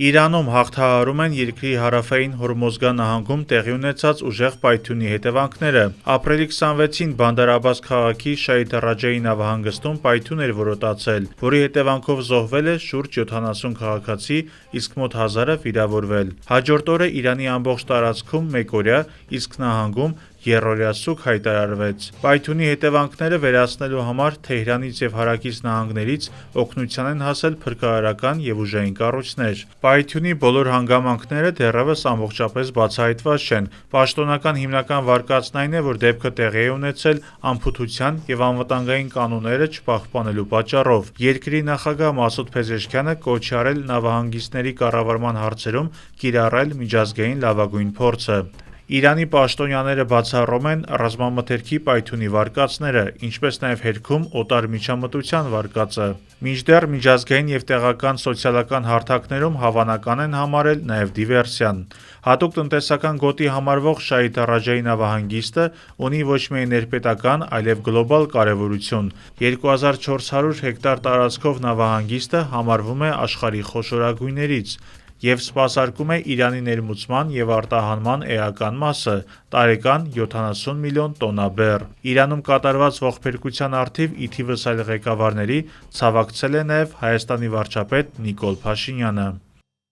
Իրանում հաղթահարում են երկրի հարավային Հորմոզգա նահանգում տեղի ունեցած ուժեղ պայթյունի հետևանքները։ Ապրիլի 26-ին Բանդար Աբբաս քաղաքի Շահիդ Ռաջայի նավահանգստում պայթյուն էր որոտացել, որի հետևանքով զոհվել է շուրջ 70 քաղաքացի, իսկ մոտ 1000-ը վիրավորվել։ Հաջորդ օրը Իրանի ամբողջ տարածքում մեկօրյա, իսկ նահանգում եռօրյա սուգ հայտարարվեց։ Պայթյունի հետևանքները վերացնելու համար Թեհրանից և հարակից նահանգներից օգնության են հասել փրկարարական և ուժային կառույցներ։ Պայթյունի բոլոր հանգամանքները դեռևս ամբողջապես բացահայտված չեն։ Պաշտոնական հիմնական վարկածն այն է, որ դեպքը տեղի է ունեցել անփութության և անվտանգային կանոնները չպահպանելու պատճառով։ Երկրի նախագահ Մասուդ Փեզեշքյանը կոչ է արել նավահանգիստների կառավարման հարցերում կիրառել միջազգային լավագույն փորձը։ Իրանի պաշտոնյաները բացառում են ռազմամթերքի պայթյունի վարկածները, ինչպես նաև հերքում օտար միջամտության վարկածը։ Մինչդեռ միջազգային և տեղական սոցիալական հարթակներում հավանական են համարել նաև դիվերսիան։ Հատուկ տնտեսական գոտի համարվող Շահիդ Ռաջայի նավահանգիստը ունի ոչ միայն ներպետական, այլև գլոբալ կարևորություն։ 2400 հեկտար տարածքով նավահանգիստը համարվում է աշխարհի խոշորագույններից և սպասարկում է Իրանի ներմուծման և արտահանման էական մասը՝ տարեկան 70 միլիոն տոննա բեռ։ Իրանում կատարված ողբերգության առթիվ ի թիվս այլ ղեկավարների ցավակցել է նաև Հայաստանի վարչապետ Նիկոլ Փաշինյանը։